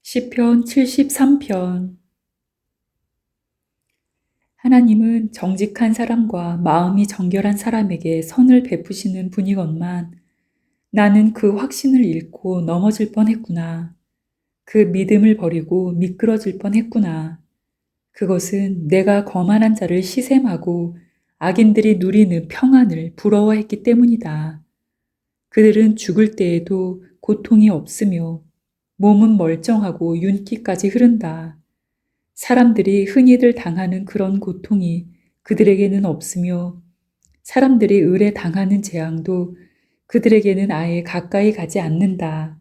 시편 73편. 하나님은 정직한 사람과 마음이 정결한 사람에게 선을 베푸시는 분이건만 나는 그 확신을 잃고 넘어질 뻔했구나. 그 믿음을 버리고 미끄러질 뻔했구나. 그것은 내가 거만한 자를 시샘하고 악인들이 누리는 평안을 부러워했기 때문이다. 그들은 죽을 때에도 고통이 없으며 몸은 멀쩡하고 윤기까지 흐른다. 사람들이 흔히들 당하는 그런 고통이 그들에게는 없으며 사람들이 을에 당하는 재앙도 그들에게는 아예 가까이 가지 않는다.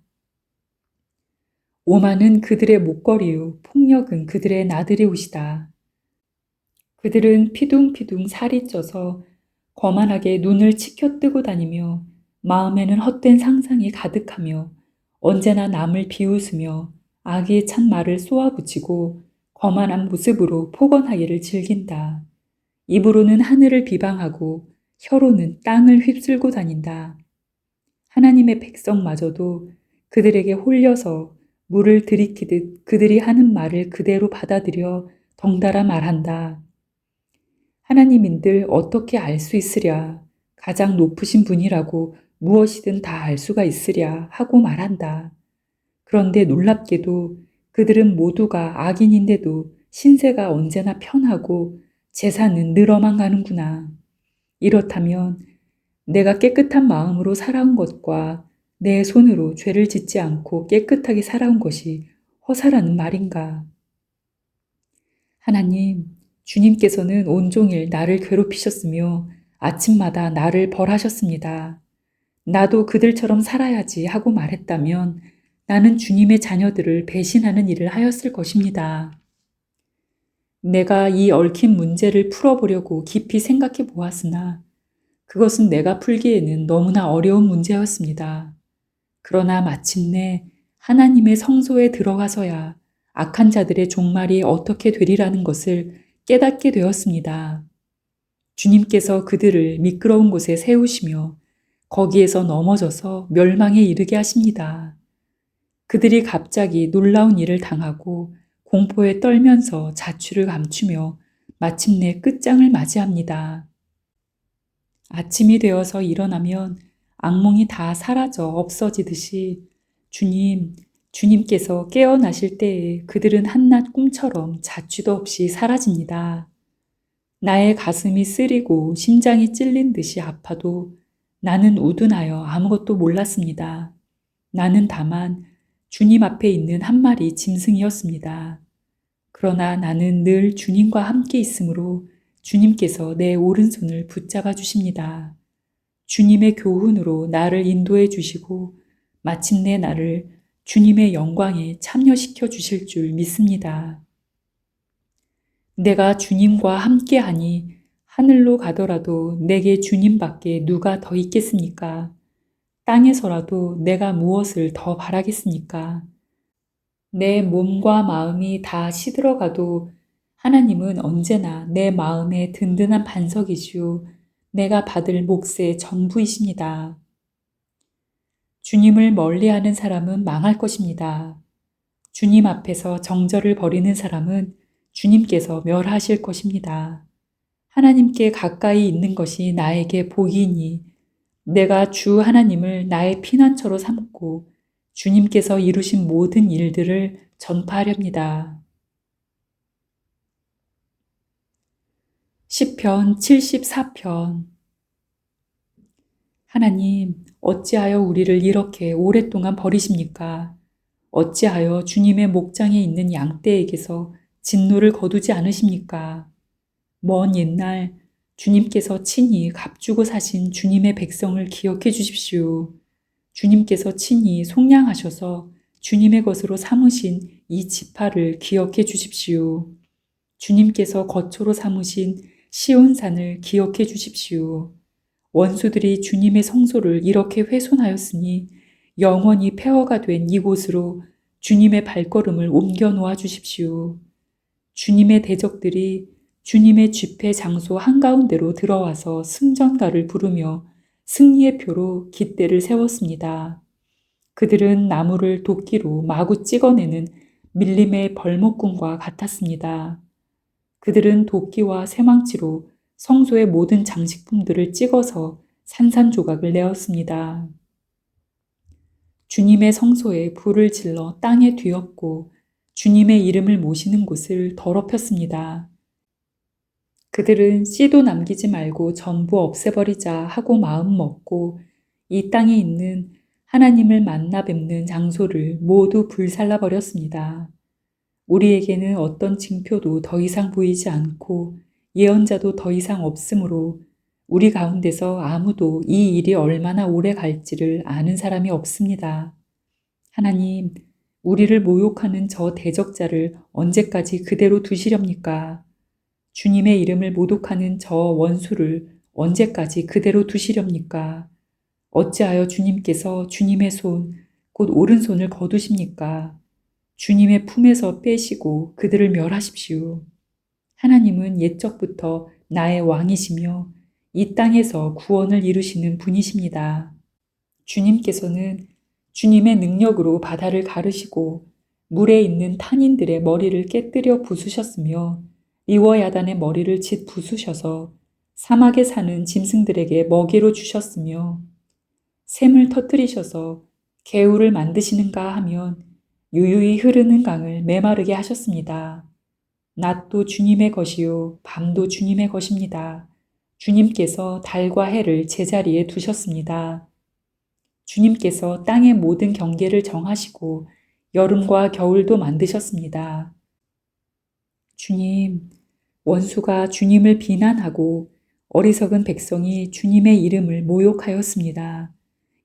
오만은 그들의 목걸이요, 폭력은 그들의 나들이 옷이다. 그들은 피둥피둥 살이 쪄서 거만하게 눈을 치켜뜨고 다니며 마음에는 헛된 상상이 가득하며 언제나 남을 비웃으며 악의 찬 말을 쏘아붙이고 거만한 모습으로 포건하기를 즐긴다. 입으로는 하늘을 비방하고 혀로는 땅을 휩쓸고 다닌다. 하나님의 백성마저도 그들에게 홀려서 물을 들이키듯 그들이 하는 말을 그대로 받아들여 덩달아 말한다. 하나님인들 어떻게 알 수 있으랴. 가장 높으신 분이라고 무엇이든 다 알 수가 있으랴 하고 말한다. 그런데 놀랍게도 그들은 모두가 악인인데도 신세가 언제나 편하고 재산은 늘어만 가는구나. 이렇다면 내가 깨끗한 마음으로 살아온 것과 내 손으로 죄를 짓지 않고 깨끗하게 살아온 것이 허사라는 말인가. 하나님, 주님께서는 온종일 나를 괴롭히셨으며 아침마다 나를 벌하셨습니다. 나도 그들처럼 살아야지 하고 말했다면 나는 주님의 자녀들을 배신하는 일을 하였을 것입니다. 내가 이 얽힌 문제를 풀어보려고 깊이 생각해 보았으나 그것은 내가 풀기에는 너무나 어려운 문제였습니다. 그러나 마침내 하나님의 성소에 들어가서야 악한 자들의 종말이 어떻게 되리라는 것을 깨닫게 되었습니다. 주님께서 그들을 미끄러운 곳에 세우시며 거기에서 넘어져서 멸망에 이르게 하십니다. 그들이 갑자기 놀라운 일을 당하고 공포에 떨면서 자취를 감추며 마침내 끝장을 맞이합니다. 아침이 되어서 일어나면 악몽이 다 사라져 없어지듯이 주님께서 깨어나실 때에 그들은 한낱 꿈처럼 자취도 없이 사라집니다. 나의 가슴이 쓰리고 심장이 찔린 듯이 아파도 나는 우둔하여 아무것도 몰랐습니다. 나는 다만 주님 앞에 있는 한 마리 짐승이었습니다. 그러나 나는 늘 주님과 함께 있으므로 주님께서 내 오른손을 붙잡아 주십니다. 주님의 교훈으로 나를 인도해 주시고 마침내 나를 주님의 영광에 참여시켜 주실 줄 믿습니다. 내가 주님과 함께하니 하늘로 가더라도 내게 주님밖에 누가 더 있겠습니까? 땅에서라도 내가 무엇을 더 바라겠습니까? 내 몸과 마음이 다 시들어가도 하나님은 언제나 내 마음의 든든한 반석이시오. 내가 받을 몫의 전부이십니다. 주님을 멀리하는 사람은 망할 것입니다. 주님 앞에서 정절을 버리는 사람은 주님께서 멸하실 것입니다. 하나님께 가까이 있는 것이 나에게 복이니 내가 주 하나님을 나의 피난처로 삼고 주님께서 이루신 모든 일들을 전파하렵니다. 시편 74편. 하나님, 어찌하여 우리를 이렇게 오랫동안 버리십니까? 어찌하여 주님의 목장에 있는 양떼에게서 진노를 거두지 않으십니까? 먼 옛날 주님께서 친히 값주고 사신 주님의 백성을 기억해 주십시오. 주님께서 친히 속량하셔서 주님의 것으로 삼으신 이 지파를 기억해 주십시오. 주님께서 거처로 삼으신 시온산을 기억해 주십시오. 원수들이 주님의 성소를 이렇게 훼손하였으니 영원히 폐허가 된 이곳으로 주님의 발걸음을 옮겨 놓아 주십시오. 주님의 대적들이 주님의 집회 장소 한가운데로 들어와서 승전가를 부르며 승리의 표로 깃대를 세웠습니다. 그들은 나무를 도끼로 마구 찍어내는 밀림의 벌목꾼과 같았습니다. 그들은 도끼와 쇠망치로 성소의 모든 장식품들을 찍어서 산산조각을 내었습니다. 주님의 성소에 불을 질러 땅에 뒤엎고 주님의 이름을 모시는 곳을 더럽혔습니다. 그들은 씨도 남기지 말고 전부 없애버리자 하고 마음 먹고 이 땅에 있는 하나님을 만나 뵙는 장소를 모두 불살라 버렸습니다. 우리에게는 어떤 징표도 더 이상 보이지 않고 예언자도 더 이상 없으므로 우리 가운데서 아무도 이 일이 얼마나 오래 갈지를 아는 사람이 없습니다. 하나님, 우리를 모욕하는 저 대적자를 언제까지 그대로 두시렵니까? 주님의 이름을 모독하는 저 원수를 언제까지 그대로 두시렵니까? 어찌하여 주님께서 주님의 손, 곧 오른손을 거두십니까? 주님의 품에서 빼시고 그들을 멸하십시오. 하나님은 옛적부터 나의 왕이시며 이 땅에서 구원을 이루시는 분이십니다. 주님께서는 주님의 능력으로 바다를 가르시고 물에 있는 탄인들의 머리를 깨뜨려 부수셨으며 리워야단의 머리를 짓 부수셔서 사막에 사는 짐승들에게 먹이로 주셨으며 샘을 터뜨리셔서 개울을 만드시는가 하면 유유히 흐르는 강을 메마르게 하셨습니다. 낮도 주님의 것이요 밤도 주님의 것입니다. 주님께서 달과 해를 제자리에 두셨습니다. 주님께서 땅의 모든 경계를 정하시고 여름과 겨울도 만드셨습니다. 주님, 원수가 주님을 비난하고 어리석은 백성이 주님의 이름을 모욕하였습니다.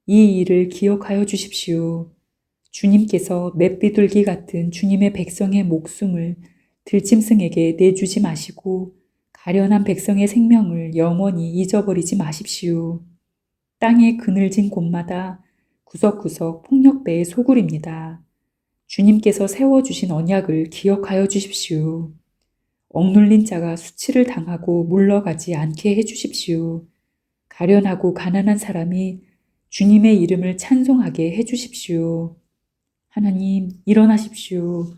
이 일을 기억하여 주십시오. 주님께서 맷비둘기 같은 주님의 백성의 목숨을 들짐승에게 내주지 마시고 가련한 백성의 생명을 영원히 잊어버리지 마십시오. 땅의 그늘진 곳마다 구석구석 폭력배의 소굴입니다. 주님께서 세워주신 언약을 기억하여 주십시오. 억눌린 자가 수치를 당하고 물러가지 않게 해주십시오. 가련하고 가난한 사람이 주님의 이름을 찬송하게 해주십시오. 하나님, 일어나십시오.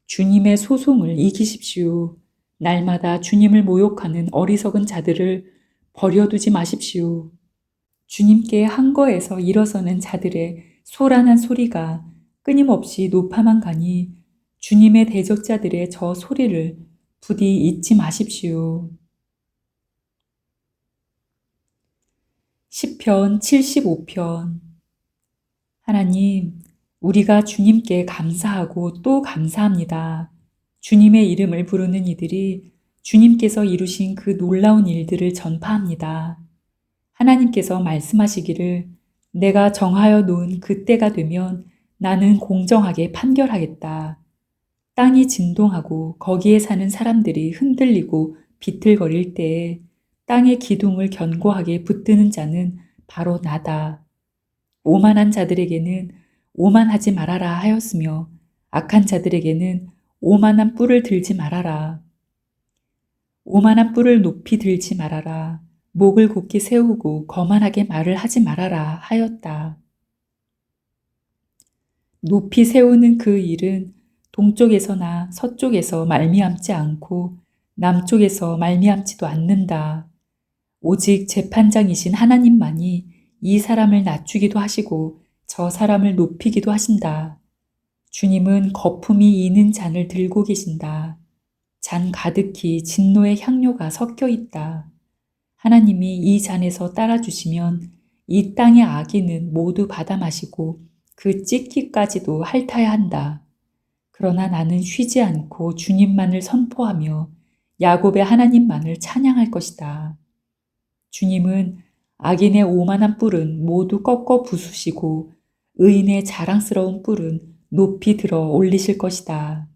주님의 소송을 이기십시오. 날마다 주님을 모욕하는 어리석은 자들을 버려두지 마십시오. 주님께 한거에서 일어서는 자들의 소란한 소리가 끊임없이 높아만 가니 주님의 대적자들의 저 소리를 부디 잊지 마십시오. 시편 75편. 하나님, 우리가 주님께 감사하고 또 감사합니다. 주님의 이름을 부르는 이들이 주님께서 이루신 그 놀라운 일들을 전파합니다. 하나님께서 말씀하시기를 내가 정하여 놓은 그 때가 되면 나는 공정하게 판결하겠다. 땅이 진동하고 거기에 사는 사람들이 흔들리고 비틀거릴 때에 땅의 기둥을 견고하게 붙드는 자는 바로 나다. 오만한 자들에게는 오만하지 말아라 하였으며 악한 자들에게는 오만한 뿔을 들지 말아라. 오만한 뿔을 높이 들지 말아라. 목을 곧게 세우고 거만하게 말을 하지 말아라 하였다. 높이 세우는 그 일은 동쪽에서나 서쪽에서 말미암지 않고 남쪽에서 말미암지도 않는다. 오직 재판장이신 하나님만이 이 사람을 낮추기도 하시고 저 사람을 높이기도 하신다. 주님은 거품이 이는 잔을 들고 계신다. 잔 가득히 진노의 향료가 섞여 있다. 하나님이 이 잔에서 따라주시면 이 땅의 악인은 모두 받아 마시고 그 찢기까지도 핥아야 한다. 그러나 나는 쉬지 않고 주님만을 선포하며 야곱의 하나님만을 찬양할 것이다. 주님은 악인의 오만한 뿔은 모두 꺾어 부수시고 의인의 자랑스러운 뿔은 높이 들어 올리실 것이다.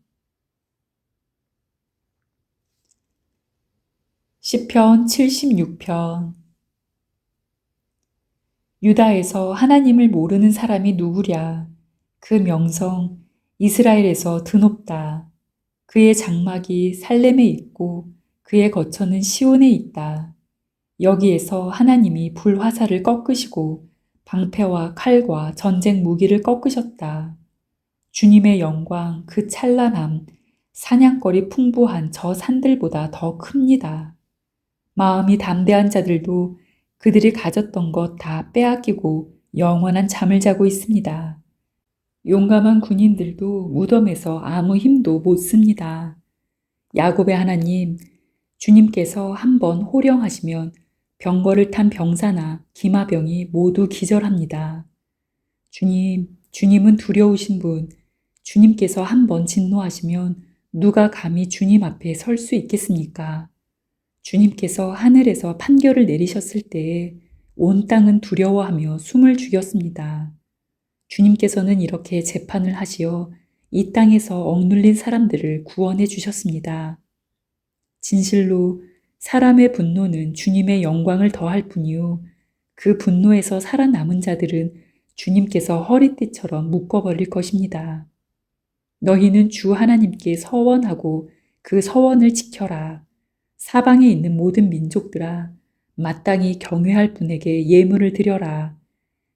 시편 76편. 유다에서 하나님을 모르는 사람이 누구랴? 그 명성 이스라엘에서 드높다. 그의 장막이 살렘에 있고 그의 거처는 시온에 있다. 여기에서 하나님이 불화살을 꺾으시고 방패와 칼과 전쟁 무기를 꺾으셨다. 주님의 영광, 그 찬란함, 사냥거리 풍부한 저 산들보다 더 큽니다. 마음이 담대한 자들도 그들이 가졌던 것 다 빼앗기고 영원한 잠을 자고 있습니다. 용감한 군인들도 무덤에서 아무 힘도 못 씁니다. 야곱의 하나님, 주님께서 한번 호령하시면 병거를 탄 병사나 기마병이 모두 기절합니다. 주님은 두려우신 분, 주님께서 한번 진노하시면 누가 감히 주님 앞에 설 수 있겠습니까? 주님께서 하늘에서 판결을 내리셨을 때에 온 땅은 두려워하며 숨을 죽였습니다. 주님께서는 이렇게 재판을 하시어 이 땅에서 억눌린 사람들을 구원해 주셨습니다. 진실로 사람의 분노는 주님의 영광을 더할 뿐이요. 그 분노에서 살아남은 자들은 주님께서 허리띠처럼 묶어버릴 것입니다. 너희는 주 하나님께 서원하고 그 서원을 지켜라. 사방에 있는 모든 민족들아, 마땅히 경외할 분에게 예물을 드려라.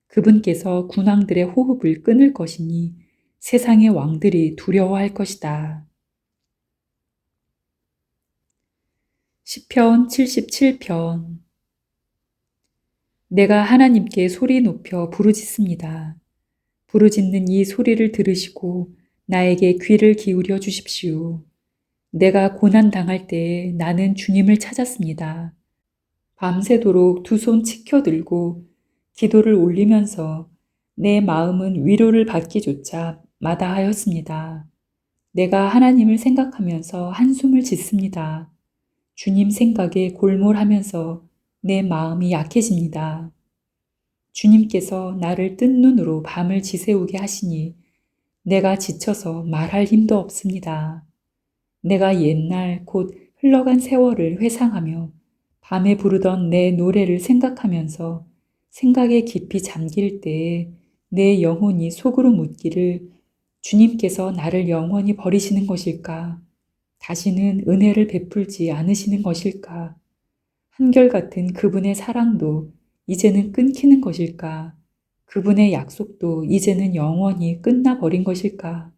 그분께서 군왕들의 호흡을 끊을 것이니 세상의 왕들이 두려워할 것이다. 시편 77편. 내가 하나님께 소리 높여 부르짖습니다. 부르짖는 이 소리를 들으시고 나에게 귀를 기울여 주십시오. 내가 고난 당할 때에 나는 주님을 찾았습니다. 밤새도록 두 손 치켜들고 기도를 올리면서 내 마음은 위로를 받기조차 마다하였습니다. 내가 하나님을 생각하면서 한숨을 짓습니다. 주님 생각에 골몰하면서 내 마음이 약해집니다. 주님께서 나를 뜬 눈으로 밤을 지새우게 하시니 내가 지쳐서 말할 힘도 없습니다. 내가 옛날 곧 흘러간 세월을 회상하며 밤에 부르던 내 노래를 생각하면서 생각에 깊이 잠길 때에 내 영혼이 속으로 묻기를 주님께서 나를 영원히 버리시는 것일까? 다시는 은혜를 베풀지 않으시는 것일까? 한결같은 그분의 사랑도 이제는 끊기는 것일까? 그분의 약속도 이제는 영원히 끝나버린 것일까?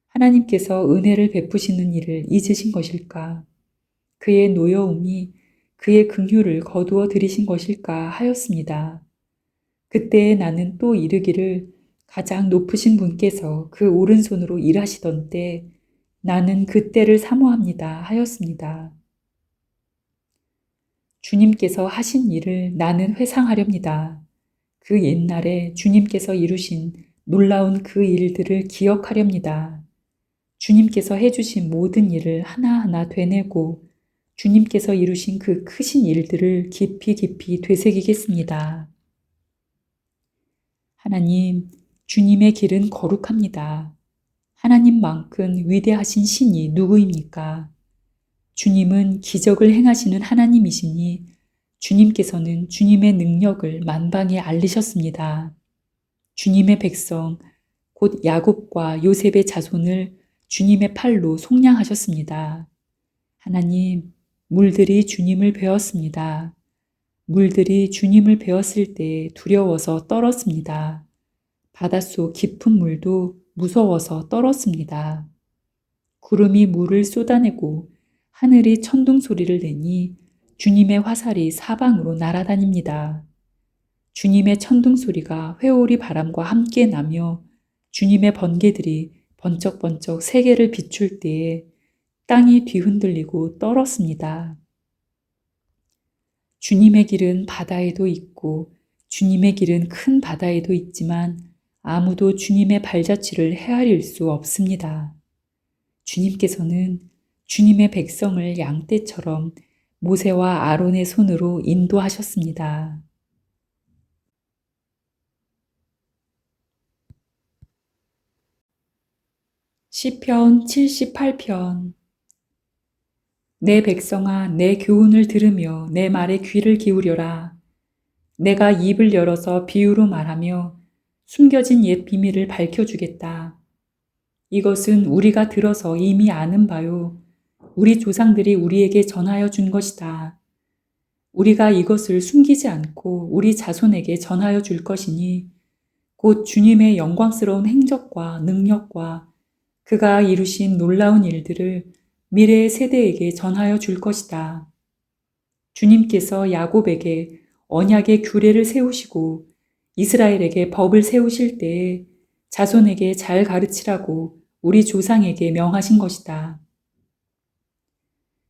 하나님께서 은혜를 베푸시는 일을 잊으신 것일까? 그의 노여움이 그의 긍휼을 거두어 들이신 것일까 하였습니다. 그때에 나는 또 이르기를 가장 높으신 분께서 그 오른손으로 일하시던 때 나는 그때를 사모합니다 하였습니다. 주님께서 하신 일을 나는 회상하렵니다. 그 옛날에 주님께서 이루신 놀라운 그 일들을 기억하렵니다. 주님께서 해주신 모든 일을 하나하나 되뇌고 주님께서 이루신 그 크신 일들을 깊이 깊이 되새기겠습니다. 하나님, 주님의 길은 거룩합니다. 하나님만큼 위대하신 신이 누구입니까? 주님은 기적을 행하시는 하나님이시니 주님께서는 주님의 능력을 만방에 알리셨습니다. 주님의 백성, 곧 야곱과 요셉의 자손을 주님의 팔로 속량하셨습니다. 하나님, 물들이 주님을 배웠습니다. 물들이 주님을 배웠을 때 두려워서 떨었습니다. 바닷속 깊은 물도 무서워서 떨었습니다. 구름이 물을 쏟아내고 하늘이 천둥 소리를 내니 주님의 화살이 사방으로 날아다닙니다. 주님의 천둥 소리가 회오리 바람과 함께 나며 주님의 번개들이 번쩍번쩍 세계를 비출 때에 땅이 뒤흔들리고 떨었습니다. 주님의 길은 바다에도 있고 주님의 길은 큰 바다에도 있지만 아무도 주님의 발자취를 헤아릴 수 없습니다. 주님께서는 주님의 백성을 양떼처럼 모세와 아론의 손으로 인도하셨습니다. 시편 78편. 내 백성아, 내 교훈을 들으며 내 말에 귀를 기울여라. 내가 입을 열어서 비유로 말하며 숨겨진 옛 비밀을 밝혀주겠다. 이것은 우리가 들어서 이미 아는 바요. 우리 조상들이 우리에게 전하여 준 것이다. 우리가 이것을 숨기지 않고 우리 자손에게 전하여 줄 것이니 곧 주님의 영광스러운 행적과 능력과 그가 이루신 놀라운 일들을 미래의 세대에게 전하여 줄 것이다. 주님께서 야곱에게 언약의 규례를 세우시고 이스라엘에게 법을 세우실 때에 자손에게 잘 가르치라고 우리 조상에게 명하신 것이다.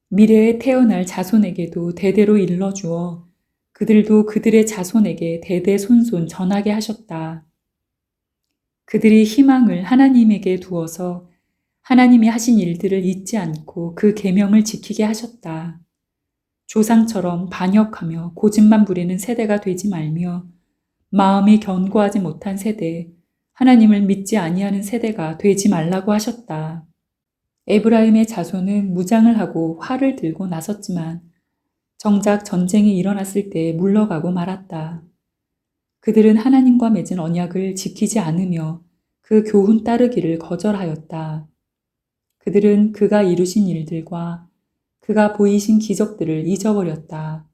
미래에 태어날 자손에게도 대대로 일러주어 그들도 그들의 자손에게 대대손손 전하게 하셨다. 그들이 희망을 하나님에게 두어서 하나님이 하신 일들을 잊지 않고 그 계명을 지키게 하셨다. 조상처럼 반역하며 고집만 부리는 세대가 되지 말며 마음이 견고하지 못한 세대, 하나님을 믿지 아니하는 세대가 되지 말라고 하셨다. 에브라임의 자손은 무장을 하고 활을 들고 나섰지만 정작 전쟁이 일어났을 때 물러가고 말았다. 그들은 하나님과 맺은 언약을 지키지 않으며 그 교훈 따르기를 거절하였다. 그들은 그가 이루신 일들과 그가 보이신 기적들을 잊어버렸다.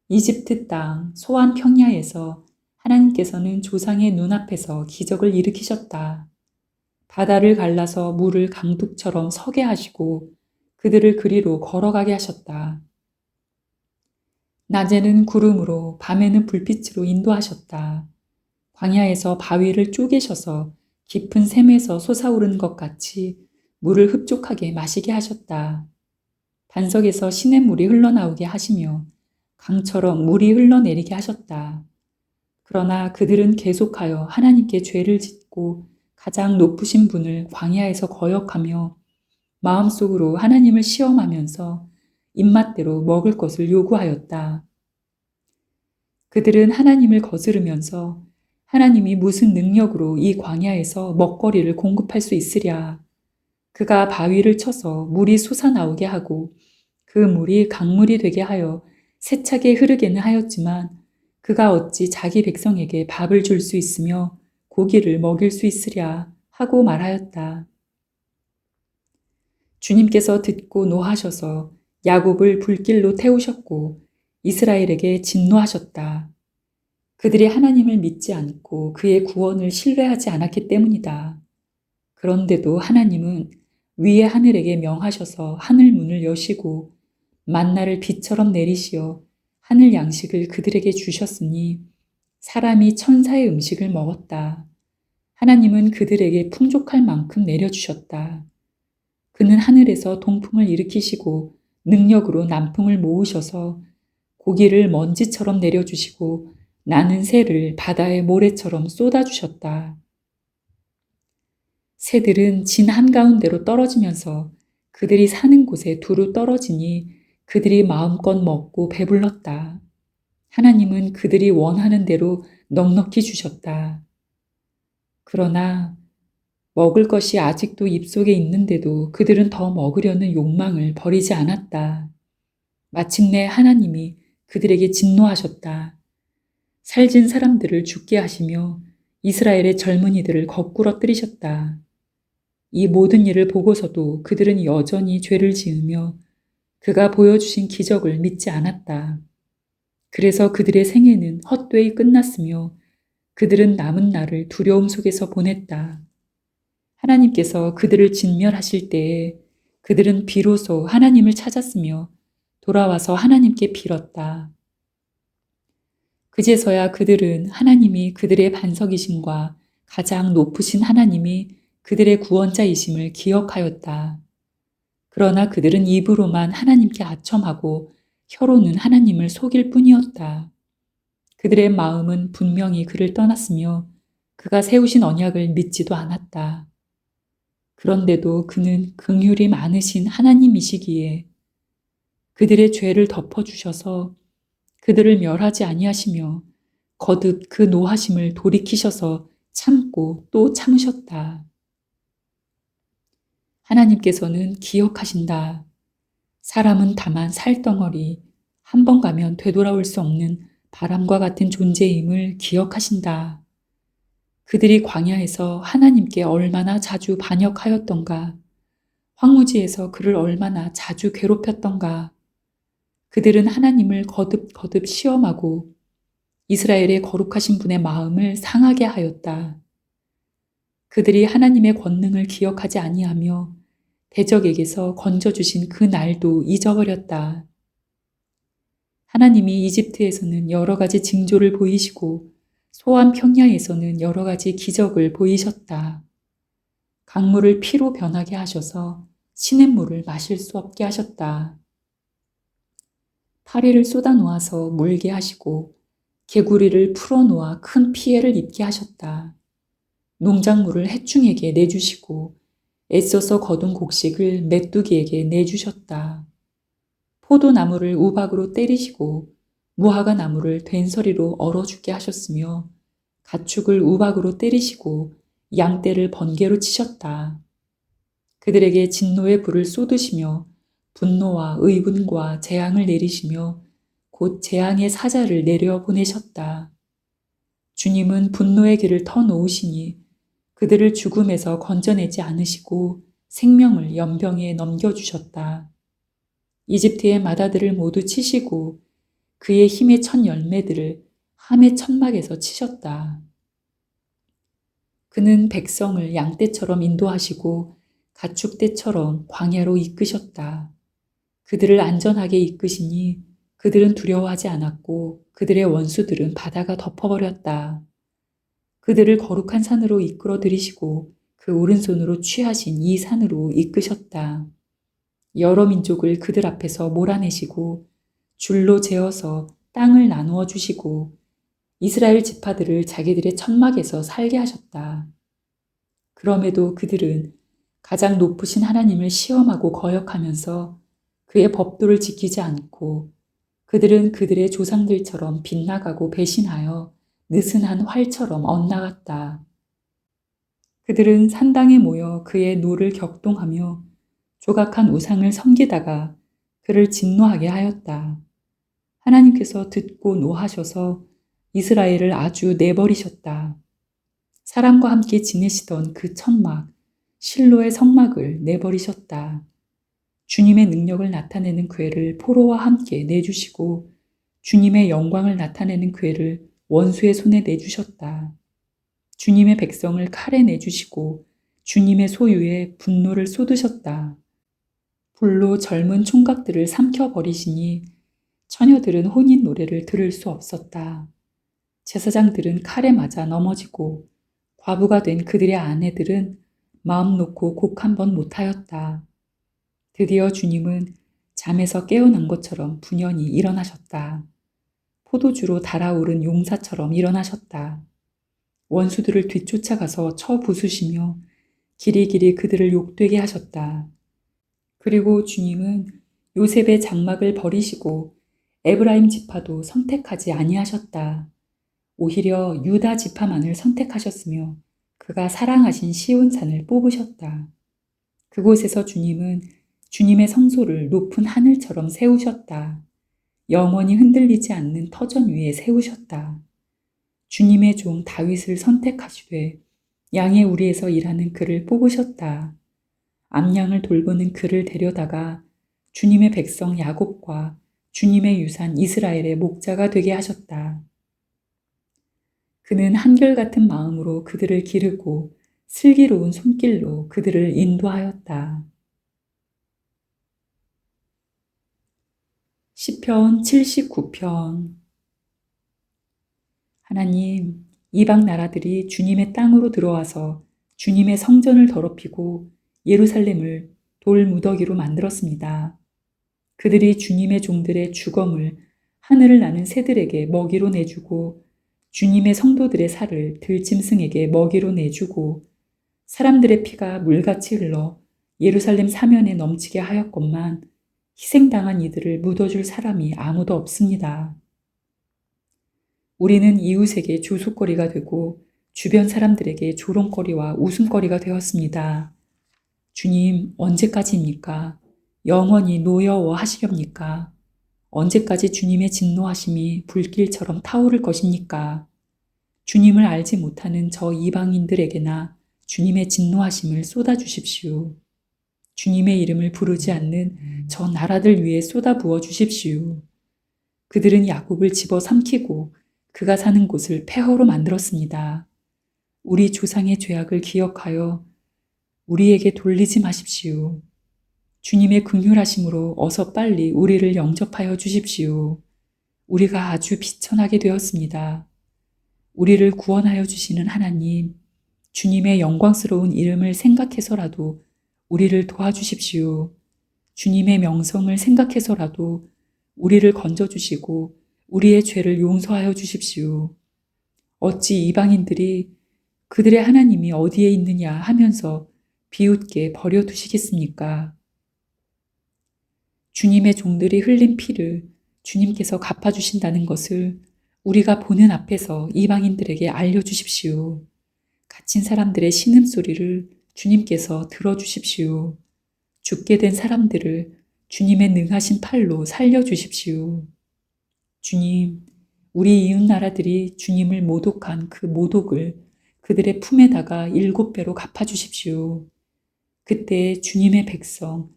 이집트 땅 소안 평야에서 하나님께서는 조상의 눈앞에서 기적을 일으키셨다. 바다를 갈라서 물을 강둑처럼 서게 하시고 그들을 그리로 걸어가게 하셨다. 낮에는 구름으로 밤에는 불빛으로 인도하셨다. 광야에서 바위를 쪼개셔서 깊은 샘에서 솟아오르는 것 같이 물을 흡족하게 마시게 하셨다. 반석에서 시냇물이 흘러나오게 하시며 강처럼 물이 흘러내리게 하셨다. 그러나 그들은 계속하여 하나님께 죄를 짓고 가장 높으신 분을 광야에서 거역하며 마음속으로 하나님을 시험하면서 입맛대로 먹을 것을 요구하였다. 그들은 하나님을 거스르면서 하나님이 무슨 능력으로 이 광야에서 먹거리를 공급할 수 있으랴. 그가 바위를 쳐서 물이 솟아나오게 하고 그 물이 강물이 되게 하여 세차게 흐르게는 하였지만 그가 어찌 자기 백성에게 밥을 줄 수 있으며 고기를 먹일 수 있으랴 하고 말하였다. 주님께서 듣고 노하셔서 야곱을 불길로 태우셨고 이스라엘에게 진노하셨다. 그들이 하나님을 믿지 않고 그의 구원을 신뢰하지 않았기 때문이다. 그런데도 하나님은 위의 하늘에게 명하셔서 하늘 문을 여시고 만나를 비처럼 내리시어 하늘 양식을 그들에게 주셨으니 사람이 천사의 음식을 먹었다. 하나님은 그들에게 풍족할 만큼 내려주셨다. 그는 하늘에서 동풍을 일으키시고 능력으로 남풍을 모으셔서 고기를 먼지처럼 내려주시고 나는 새를 바다의 모래처럼 쏟아주셨다. 새들은 진 한가운데로 떨어지면서 그들이 사는 곳에 두루 떨어지니 그들이 마음껏 먹고 배불렀다. 하나님은 그들이 원하는 대로 넉넉히 주셨다. 그러나 먹을 것이 아직도 입속에 있는데도 그들은 더 먹으려는 욕망을 버리지 않았다. 마침내 하나님이 그들에게 진노하셨다. 살진 사람들을 죽게 하시며 이스라엘의 젊은이들을 거꾸로 뜨리셨다. 이 모든 일을 보고서도 그들은 여전히 죄를 지으며 그가 보여주신 기적을 믿지 않았다. 그래서 그들의 생애는 헛되이 끝났으며 그들은 남은 날을 두려움 속에서 보냈다. 하나님께서 그들을 진멸하실 때에 그들은 비로소 하나님을 찾았으며 돌아와서 하나님께 빌었다. 그제서야 그들은 하나님이 그들의 반석이심과 가장 높으신 하나님이 그들의 구원자이심을 기억하였다. 그러나 그들은 입으로만 하나님께 아첨하고 혀로는 하나님을 속일 뿐이었다. 그들의 마음은 분명히 그를 떠났으며 그가 세우신 언약을 믿지도 않았다. 그런데도 그는 긍휼이 많으신 하나님이시기에 그들의 죄를 덮어주셔서 그들을 멸하지 아니하시며 거듭 그 노하심을 돌이키셔서 참고 또 참으셨다. 하나님께서는 기억하신다. 사람은 다만 살덩어리, 한 번 가면 되돌아올 수 없는 바람과 같은 존재임을 기억하신다. 그들이 광야에서 하나님께 얼마나 자주 반역하였던가, 황무지에서 그를 얼마나 자주 괴롭혔던가, 그들은 하나님을 거듭거듭 시험하고 이스라엘의 거룩하신 분의 마음을 상하게 하였다. 그들이 하나님의 권능을 기억하지 아니하며 대적에게서 건져주신 그 날도 잊어버렸다. 하나님이 이집트에서는 여러 가지 징조를 보이시고 소안 평야에서는 여러 가지 기적을 보이셨다. 강물을 피로 변하게 하셔서 시냇물을 마실 수 없게 하셨다. 파리를 쏟아 놓아서 물게 하시고 개구리를 풀어 놓아 큰 피해를 입게 하셨다. 농작물을 해충에게 내주시고 애써서 거둔 곡식을 메뚜기에게 내주셨다. 포도나무를 우박으로 때리시고 무화과 나무를 된서리로 얼어 죽게 하셨으며 가축을 우박으로 때리시고 양떼를 번개로 치셨다. 그들에게 진노의 불을 쏟으시며 분노와 의분과 재앙을 내리시며 곧 재앙의 사자를 내려 보내셨다. 주님은 분노의 길을 터놓으시니 그들을 죽음에서 건져내지 않으시고 생명을 연병에 넘겨주셨다. 이집트의 마다들을 모두 치시고 그의 힘의 첫 열매들을 함의 천막에서 치셨다. 그는 백성을 양떼처럼 인도하시고 가축떼처럼 광야로 이끄셨다. 그들을 안전하게 이끄시니 그들은 두려워하지 않았고 그들의 원수들은 바다가 덮어버렸다. 그들을 거룩한 산으로 이끌어 들이시고 그 오른손으로 취하신 이 산으로 이끄셨다. 여러 민족을 그들 앞에서 몰아내시고 줄로 재어서 땅을 나누어 주시고 이스라엘 지파들을 자기들의 천막에서 살게 하셨다. 그럼에도 그들은 가장 높으신 하나님을 시험하고 거역하면서 그의 법도를 지키지 않고 그들은 그들의 조상들처럼 빗나가고 배신하여 느슨한 활처럼 엇나갔다. 그들은 산당에 모여 그의 노를 격동하며 조각한 우상을 섬기다가 그를 진노하게 하였다. 하나님께서 듣고 노하셔서 이스라엘을 아주 내버리셨다. 사람과 함께 지내시던 그 천막, 실로의 성막을 내버리셨다. 주님의 능력을 나타내는 궤를 포로와 함께 내주시고 주님의 영광을 나타내는 궤를 원수의 손에 내주셨다. 주님의 백성을 칼에 내주시고 주님의 소유에 분노를 쏟으셨다. 불로 젊은 총각들을 삼켜버리시니 처녀들은 혼인 노래를 들을 수 없었다. 제사장들은 칼에 맞아 넘어지고 과부가 된 그들의 아내들은 마음 놓고 곡 한 번 못하였다. 드디어 주님은 잠에서 깨어난 것처럼 분연히 일어나셨다. 포도주로 달아오른 용사처럼 일어나셨다. 원수들을 뒤쫓아가서 쳐 부수시며 길이길이 그들을 욕되게 하셨다. 그리고 주님은 요셉의 장막을 버리시고 에브라임 지파도 선택하지 아니하셨다. 오히려 유다 지파만을 선택하셨으며 그가 사랑하신 시온산을 뽑으셨다. 그곳에서 주님은 주님의 성소를 높은 하늘처럼 세우셨다. 영원히 흔들리지 않는 터전 위에 세우셨다. 주님의 종 다윗을 선택하시되 양의 우리에서 일하는 그를 뽑으셨다. 암양을 돌보는 그를 데려다가 주님의 백성 야곱과 주님의 유산 이스라엘의 목자가 되게 하셨다. 그는 한결같은 마음으로 그들을 기르고 슬기로운 손길로 그들을 인도하였다. 시편 79편. 하나님, 이방 나라들이 주님의 땅으로 들어와서 주님의 성전을 더럽히고 예루살렘을 돌무더기로 만들었습니다. 그들이 주님의 종들의 주검을 하늘을 나는 새들에게 먹이로 내주고 주님의 성도들의 살을 들짐승에게 먹이로 내주고 사람들의 피가 물같이 흘러 예루살렘 사면에 넘치게 하였건만 희생당한 이들을 묻어줄 사람이 아무도 없습니다. 우리는 이웃에게 조속거리가 되고 주변 사람들에게 조롱거리와 웃음거리가 되었습니다. 주님, 언제까지입니까? 영원히 노여워 하시렵니까? 언제까지 주님의 진노하심이 불길처럼 타오를 것입니까? 주님을 알지 못하는 저 이방인들에게나 주님의 진노하심을 쏟아주십시오. 주님의 이름을 부르지 않는 저 나라들 위에 쏟아부어 주십시오. 그들은 야곱을 집어삼키고 그가 사는 곳을 폐허로 만들었습니다. 우리 조상의 죄악을 기억하여 우리에게 돌리지 마십시오. 주님의 긍휼하심으로 어서 빨리 우리를 영접하여 주십시오. 우리가 아주 비천하게 되었습니다. 우리를 구원하여 주시는 하나님, 주님의 영광스러운 이름을 생각해서라도 우리를 도와주십시오. 주님의 명성을 생각해서라도 우리를 건져주시고 우리의 죄를 용서하여 주십시오. 어찌 이방인들이 그들의 하나님이 어디에 있느냐 하면서 비웃게 버려두시겠습니까? 주님의 종들이 흘린 피를 주님께서 갚아주신다는 것을 우리가 보는 앞에서 이방인들에게 알려주십시오. 갇힌 사람들의 신음소리를 주님께서 들어주십시오. 죽게 된 사람들을 주님의 능하신 팔로 살려주십시오. 주님, 우리 이웃 나라들이 주님을 모독한 그 모독을 그들의 품에다가 7배로 갚아주십시오. 그때 주님의 백성,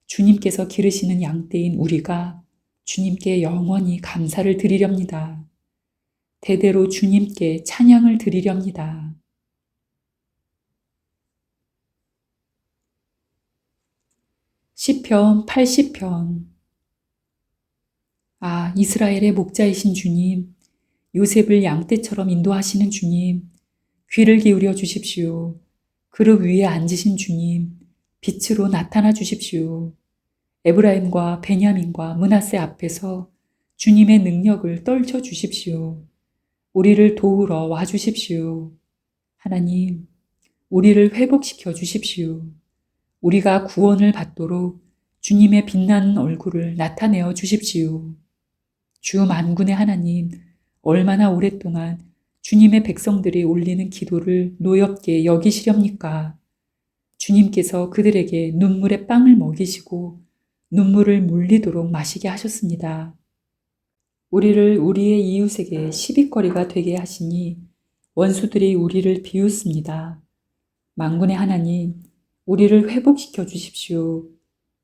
주님께서 기르시는 양떼인 우리가 주님께 영원히 감사를 드리렵니다. 대대로 주님께 찬양을 드리렵니다. 시편 80편. 아, 이스라엘의 목자이신 주님, 요셉을 양떼처럼 인도하시는 주님, 귀를 기울여 주십시오. 그릇 위에 앉으신 주님, 빛으로 나타나 주십시오. 에브라임과 베냐민과 므낫세 앞에서 주님의 능력을 떨쳐 주십시오. 우리를 도우러 와 주십시오. 하나님, 우리를 회복시켜 주십시오. 우리가 구원을 받도록 주님의 빛나는 얼굴을 나타내어 주십시오. 주 만군의 하나님, 얼마나 오랫동안 주님의 백성들이 올리는 기도를 노엽게 여기시렵니까? 주님께서 그들에게 눈물의 빵을 먹이시고 눈물을 물리도록 마시게 하셨습니다. 우리를 우리의 이웃에게 시비거리가 되게 하시니 원수들이 우리를 비웃습니다. 만군의 하나님, 우리를 회복시켜 주십시오.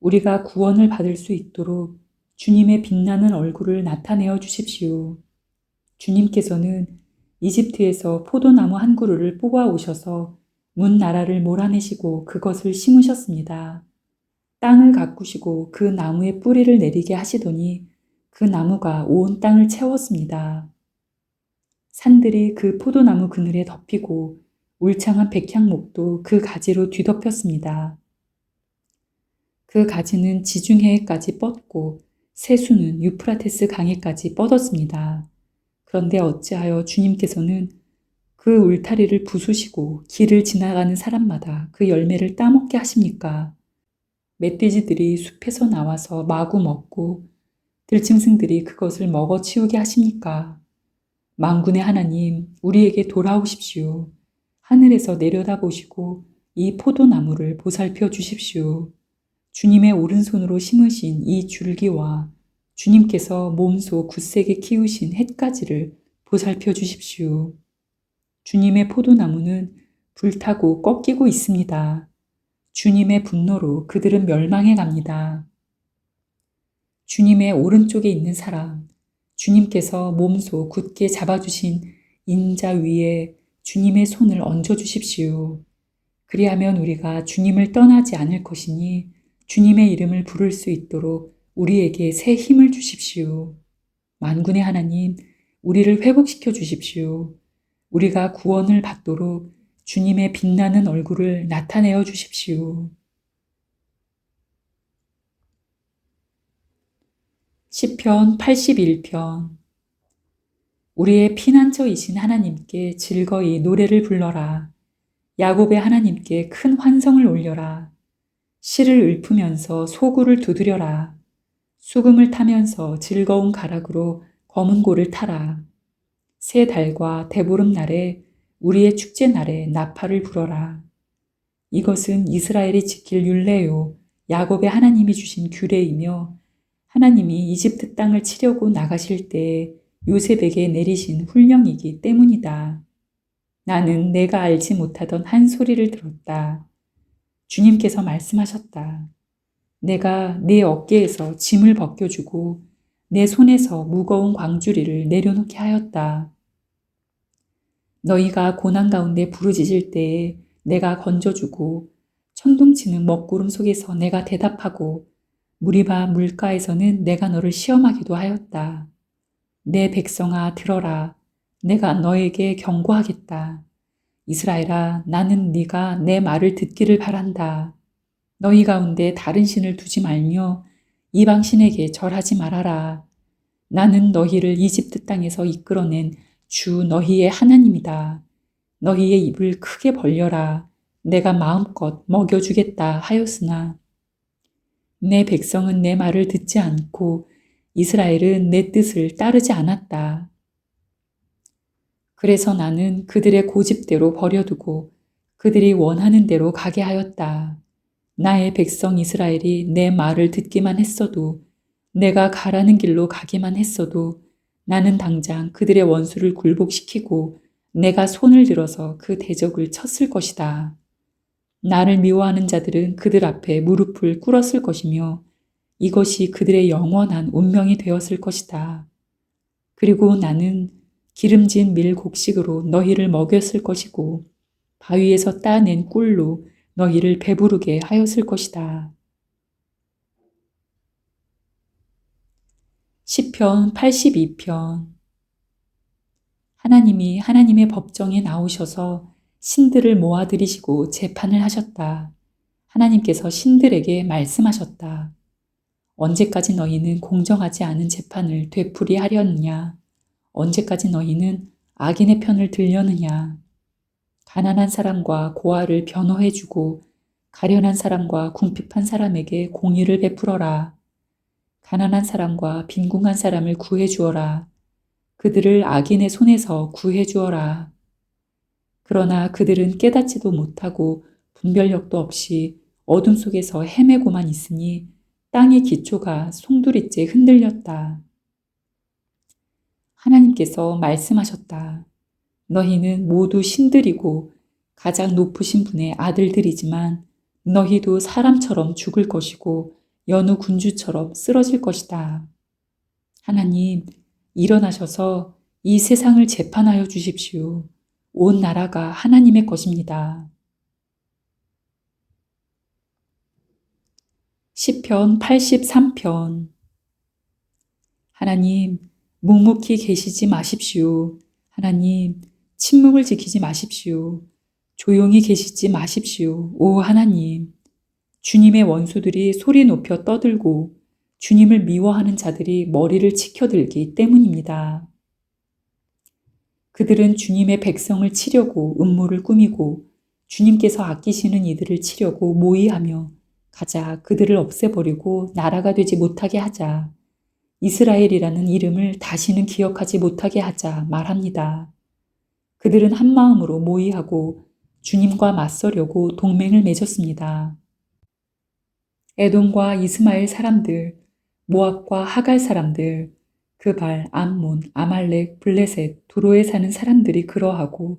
우리가 구원을 받을 수 있도록 주님의 빛나는 얼굴을 나타내어 주십시오. 주님께서는 이집트에서 포도나무 한 그루를 뽑아 오셔서 문 나라를 몰아내시고 그것을 심으셨습니다. 땅을 가꾸시고 그 나무의 뿌리를 내리게 하시더니 그 나무가 온 땅을 채웠습니다. 산들이 그 포도나무 그늘에 덮이고 울창한 백향목도 그 가지로 뒤덮였습니다. 그 가지는 지중해에까지 뻗고 세수는 유프라테스 강에까지 뻗었습니다. 그런데 어찌하여 주님께서는 그 울타리를 부수시고 길을 지나가는 사람마다 그 열매를 따먹게 하십니까? 멧돼지들이 숲에서 나와서 마구 먹고 들짐승들이 그것을 먹어치우게 하십니까? 만군의 하나님, 우리에게 돌아오십시오. 하늘에서 내려다보시고 이 포도나무를 보살펴 주십시오. 주님의 오른손으로 심으신 이 줄기와 주님께서 몸소 굳세게 키우신 햇가지를 보살펴 주십시오. 주님의 포도나무는 불타고 꺾이고 있습니다. 주님의 분노로 그들은 멸망해 갑니다. 주님의 오른쪽에 있는 사람, 주님께서 몸소 굳게 잡아주신 인자 위에 주님의 손을 얹어 주십시오. 그리하면 우리가 주님을 떠나지 않을 것이니 주님의 이름을 부를 수 있도록 우리에게 새 힘을 주십시오. 만군의 하나님, 우리를 회복시켜 주십시오. 우리가 구원을 받도록 주님의 빛나는 얼굴을 나타내어 주십시오. 시편 81편. 우리의 피난처이신 하나님께 즐거이 노래를 불러라. 야곱의 하나님께 큰 환성을 올려라. 실을 읊으면서 소구를 두드려라. 수금을 타면서 즐거운 가락으로 검은 고를 타라. 새 달과 대보름 날에 우리의 축제 날에 나팔을 불어라. 이것은 이스라엘이 지킬 율례요 야곱의 하나님이 주신 규례이며 하나님이 이집트 땅을 치려고 나가실 때 요셉에게 내리신 훈령이기 때문이다. 나는 내가 알지 못하던 한 소리를 들었다. 주님께서 말씀하셨다. 내가 네 어깨에서 짐을 벗겨주고 내 손에서 무거운 광주리를 내려놓게 하였다. 너희가 고난 가운데 부르짖을 때에 내가 건져주고 천둥치는 먹구름 속에서 내가 대답하고 무리바 물가에서는 내가 너를 시험하기도 하였다. 내 백성아 들어라. 내가 너에게 경고하겠다. 이스라엘아 나는 네가 내 말을 듣기를 바란다. 너희 가운데 다른 신을 두지 말며 이방 신에게 절하지 말아라. 나는 너희를 이집트 땅에서 이끌어낸 주 너희의 하나님이다. 너희의 입을 크게 벌려라. 내가 마음껏 먹여주겠다 하였으나 내 백성은 내 말을 듣지 않고 이스라엘은 내 뜻을 따르지 않았다. 그래서 나는 그들의 고집대로 버려두고 그들이 원하는 대로 가게 하였다. 나의 백성 이스라엘이 내 말을 듣기만 했어도 내가 가라는 길로 가기만 했어도 나는 당장 그들의 원수를 굴복시키고 내가 손을 들어서 그 대적을 쳤을 것이다. 나를 미워하는 자들은 그들 앞에 무릎을 꿇었을 것이며 이것이 그들의 영원한 운명이 되었을 것이다. 그리고 나는 기름진 밀 곡식으로 너희를 먹였을 것이고 바위에서 따낸 꿀로 너희를 배부르게 하였을 것이다. 시편 82편. 하나님이 하나님의 법정에 나오셔서 신들을 모아들이시고 재판을 하셨다. 하나님께서 신들에게 말씀하셨다. 언제까지 너희는 공정하지 않은 재판을 되풀이하려느냐? 언제까지 너희는 악인의 편을 들려느냐? 가난한 사람과 고아를 변호해주고 가련한 사람과 궁핍한 사람에게 공의를 베풀어라. 가난한 사람과 빈궁한 사람을 구해주어라. 그들을 악인의 손에서 구해주어라. 그러나 그들은 깨닫지도 못하고 분별력도 없이 어둠 속에서 헤매고만 있으니 땅의 기초가 송두리째 흔들렸다. 하나님께서 말씀하셨다. 너희는 모두 신들이고 가장 높으신 분의 아들들이지만 너희도 사람처럼 죽을 것이고 여느 군주처럼 쓰러질 것이다. 하나님, 일어나셔서 이 세상을 재판하여 주십시오. 온 나라가 하나님의 것입니다. 시편 83편. 하나님, 묵묵히 계시지 마십시오. 하나님, 침묵을 지키지 마십시오. 조용히 계시지 마십시오. 오 하나님, 주님의 원수들이 소리 높여 떠들고 주님을 미워하는 자들이 머리를 치켜들기 때문입니다. 그들은 주님의 백성을 치려고 음모를 꾸미고 주님께서 아끼시는 이들을 치려고 모의하며 가자 그들을 없애버리고 나라가 되지 못하게 하자. 이스라엘이라는 이름을 다시는 기억하지 못하게 하자 말합니다. 그들은 한 마음으로 모의하고 주님과 맞서려고 동맹을 맺었습니다. 에돔과 이스마엘 사람들, 모압과 하갈 사람들, 그발, 암몬, 아말렉, 블레셋, 두로에 사는 사람들이 그러하고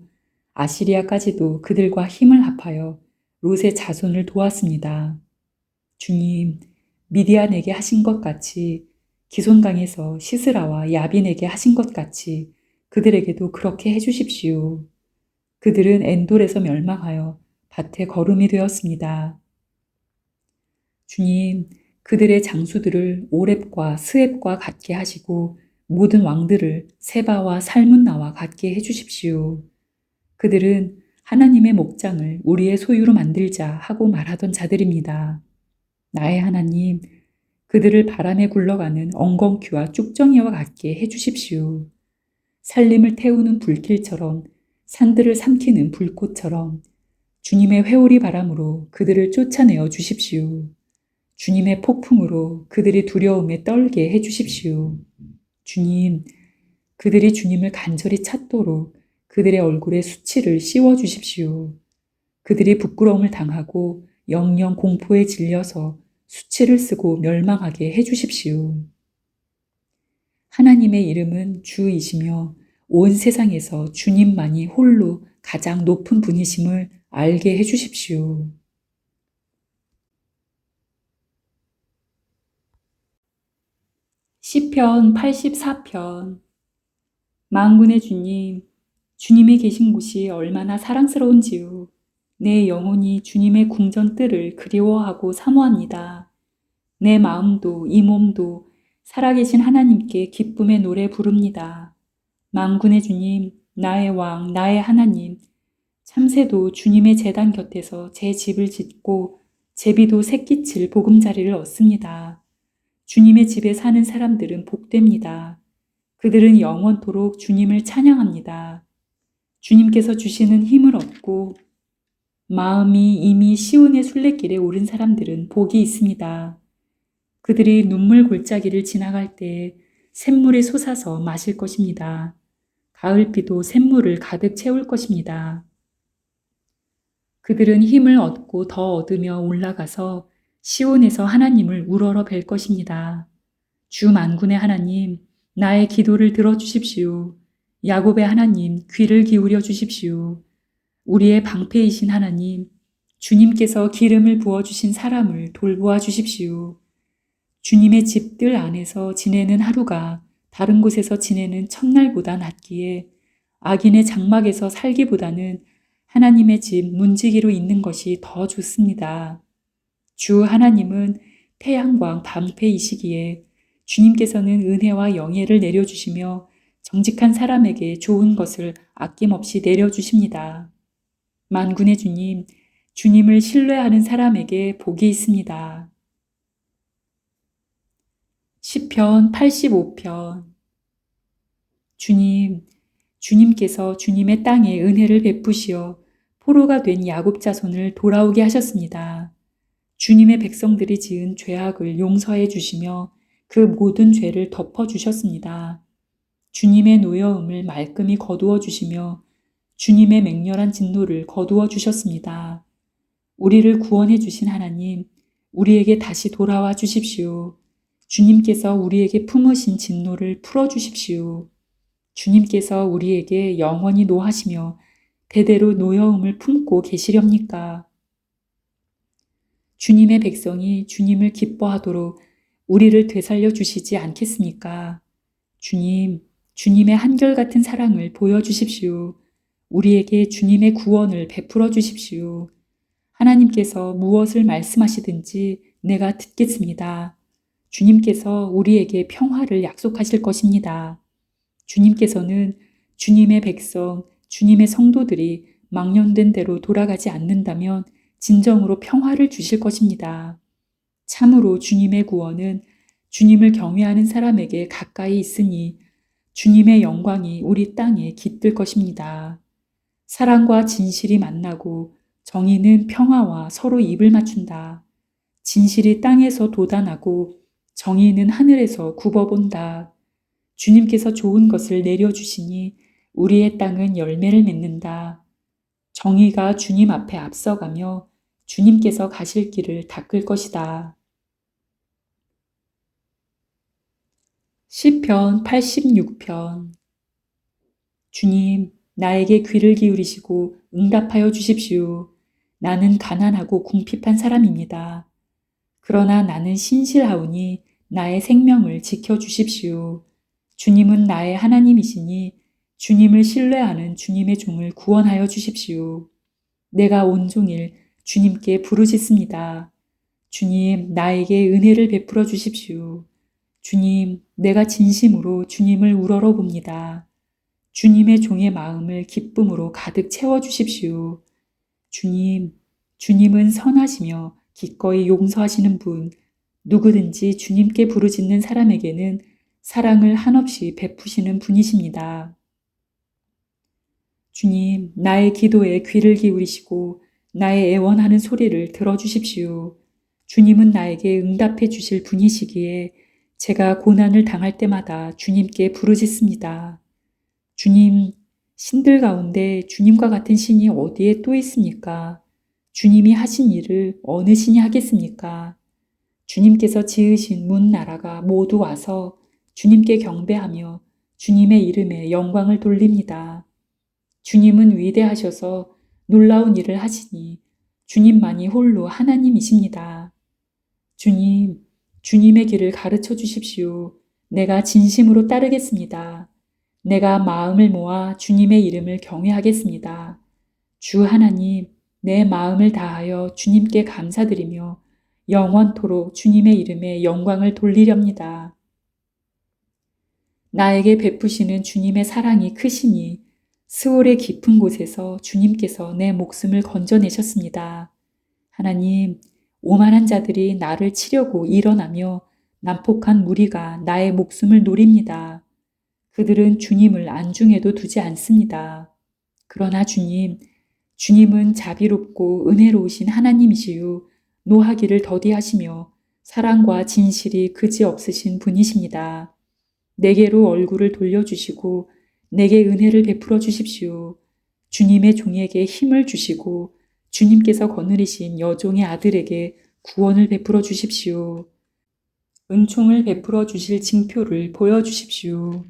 아시리아까지도 그들과 힘을 합하여 롯의 자손을 도왔습니다. 주님, 미디안에게 하신 것 같이 기손강에서 시스라와 야빈에게 하신 것 같이 그들에게도 그렇게 해주십시오. 그들은 엔돌에서 멸망하여 밭에 거름이 되었습니다. 주님, 그들의 장수들을 오렙과 스렙과 같게 하시고 모든 왕들을 세바와 살문나와 같게 해주십시오. 그들은 하나님의 목장을 우리의 소유로 만들자 하고 말하던 자들입니다. 나의 하나님, 그들을 바람에 굴러가는 엉겅퀴와 쭉정이와 같게 해주십시오. 살림을 태우는 불길처럼 산들을 삼키는 불꽃처럼 주님의 회오리 바람으로 그들을 쫓아내어 주십시오. 주님의 폭풍으로 그들이 두려움에 떨게 해주십시오. 주님, 그들이 주님을 간절히 찾도록 그들의 얼굴에 수치를 씌워주십시오. 그들이 부끄러움을 당하고 영영 공포에 질려서 수치를 쓰고 멸망하게 해주십시오. 하나님의 이름은 주이시며 온 세상에서 주님만이 홀로 가장 높은 분이심을 알게 해주십시오. 시편 84편. 만군의 주님, 주님이 계신 곳이 얼마나 사랑스러운지요. 내 영혼이 주님의 궁전뜰을 그리워하고 사모합니다. 내 마음도 이 몸도 살아계신 하나님께 기쁨의 노래 부릅니다. 만군의 주님, 나의 왕, 나의 하나님, 참새도 주님의 제단 곁에서 제 집을 짓고 제비도 새끼칠 보금자리를 얻습니다. 주님의 집에 사는 사람들은 복됩니다. 그들은 영원토록 주님을 찬양합니다. 주님께서 주시는 힘을 얻고 마음이 이미 시온의 순례길에 오른 사람들은 복이 있습니다. 그들이 눈물 골짜기를 지나갈 때 샘물이 솟아서 마실 것입니다. 가을비도 샘물을 가득 채울 것입니다. 그들은 힘을 얻고 더 얻으며 올라가서 시온에서 하나님을 우러러 뵐 것입니다. 주 만군의 하나님, 나의 기도를 들어주십시오. 야곱의 하나님, 귀를 기울여 주십시오. 우리의 방패이신 하나님, 주님께서 기름을 부어주신 사람을 돌보아 주십시오. 주님의 집들 안에서 지내는 하루가 다른 곳에서 지내는 첫날보다 낫기에 악인의 장막에서 살기보다는 하나님의 집 문지기로 있는 것이 더 좋습니다. 주 하나님은 태양광 방패이시기에 주님께서는 은혜와 영예를 내려주시며 정직한 사람에게 좋은 것을 아낌없이 내려주십니다. 만군의 주님, 주님을 신뢰하는 사람에게 복이 있습니다. 시편 85편. 주님, 주님께서 주님의 땅에 은혜를 베푸시어 포로가 된 야곱 자손을 돌아오게 하셨습니다. 주님의 백성들이 지은 죄악을 용서해 주시며 그 모든 죄를 덮어 주셨습니다. 주님의 노여움을 말끔히 거두어 주시며 주님의 맹렬한 진노를 거두어 주셨습니다. 우리를 구원해 주신 하나님, 우리에게 다시 돌아와 주십시오. 주님께서 우리에게 품으신 진노를 풀어 주십시오. 주님께서 우리에게 영원히 노하시며 대대로 노여움을 품고 계시렵니까? 주님의 백성이 주님을 기뻐하도록 우리를 되살려 주시지 않겠습니까? 주님, 주님의 한결같은 사랑을 보여주십시오. 우리에게 주님의 구원을 베풀어 주십시오. 하나님께서 무엇을 말씀하시든지 내가 듣겠습니다. 주님께서 우리에게 평화를 약속하실 것입니다. 주님께서는 주님의 백성, 주님의 성도들이 망령된 대로 돌아가지 않는다면 진정으로 평화를 주실 것입니다. 참으로 주님의 구원은 주님을 경외하는 사람에게 가까이 있으니 주님의 영광이 우리 땅에 깃들 것입니다. 사랑과 진실이 만나고 정의는 평화와 서로 입을 맞춘다. 진실이 땅에서 돋아나고 정의는 하늘에서 굽어본다. 주님께서 좋은 것을 내려주시니 우리의 땅은 열매를 맺는다. 정의가 주님 앞에 앞서가며 주님께서 가실 길을 닦을 것이다. 시편 86편. 주님, 나에게 귀를 기울이시고 응답하여 주십시오. 나는 가난하고 궁핍한 사람입니다. 그러나 나는 신실하오니 나의 생명을 지켜주십시오. 주님은 나의 하나님이시니 주님을 신뢰하는 주님의 종을 구원하여 주십시오. 내가 온종일 주님께 부르짖습니다. 주님, 나에게 은혜를 베풀어 주십시오. 주님, 내가 진심으로 주님을 우러러 봅니다. 주님의 종의 마음을 기쁨으로 가득 채워 주십시오. 주님, 주님은 선하시며 기꺼이 용서하시는 분, 누구든지 주님께 부르짖는 사람에게는 사랑을 한없이 베푸시는 분이십니다. 주님, 나의 기도에 귀를 기울이시고 나의 애원하는 소리를 들어주십시오. 주님은 나에게 응답해 주실 분이시기에 제가 고난을 당할 때마다 주님께 부르짖습니다. 주님, 신들 가운데 주님과 같은 신이 어디에 또 있습니까? 주님이 하신 일을 어느 신이 하겠습니까? 주님께서 지으신 문 나라가 모두 와서 주님께 경배하며 주님의 이름에 영광을 돌립니다. 주님은 위대하셔서 놀라운 일을 하시니 주님만이 홀로 하나님이십니다. 주님, 주님의 길을 가르쳐 주십시오. 내가 진심으로 따르겠습니다. 내가 마음을 모아 주님의 이름을 경외하겠습니다. 주 하나님, 내 마음을 다하여 주님께 감사드리며 영원토록 주님의 이름에 영광을 돌리렵니다. 나에게 베푸시는 주님의 사랑이 크시니 스올의 깊은 곳에서 주님께서 내 목숨을 건져내셨습니다. 하나님, 오만한 자들이 나를 치려고 일어나며 난폭한 무리가 나의 목숨을 노립니다. 그들은 주님을 안중에도 두지 않습니다. 그러나 주님은 자비롭고 은혜로우신 하나님이시요 노하기를 더디하시며 사랑과 진실이 그지없으신 분이십니다. 내게로 얼굴을 돌려주시고 내게 은혜를 베풀어 주십시오. 주님의 종에게 힘을 주시고 주님께서 거느리신 여종의 아들에게 구원을 베풀어 주십시오. 은총을 베풀어 주실 징표를 보여주십시오.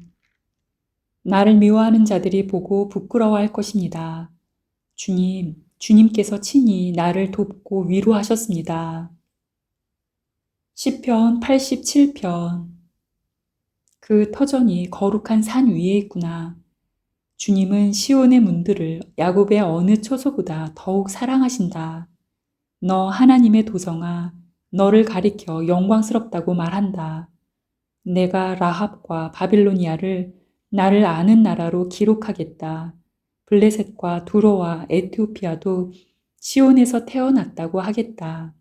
나를 미워하는 자들이 보고 부끄러워할 것입니다. 주님께서 친히 나를 돕고 위로하셨습니다. 시편 87편. 그 터전이 거룩한 산 위에 있구나. 주님은 시온의 문들을 야곱의 어느 처소보다 더욱 사랑하신다. 너 하나님의 도성아, 너를 가리켜 영광스럽다고 말한다. 내가 라합과 바빌로니아를 나를 아는 나라로 기록하겠다. 블레셋과 두로와 에티오피아도 시온에서 태어났다고 하겠다.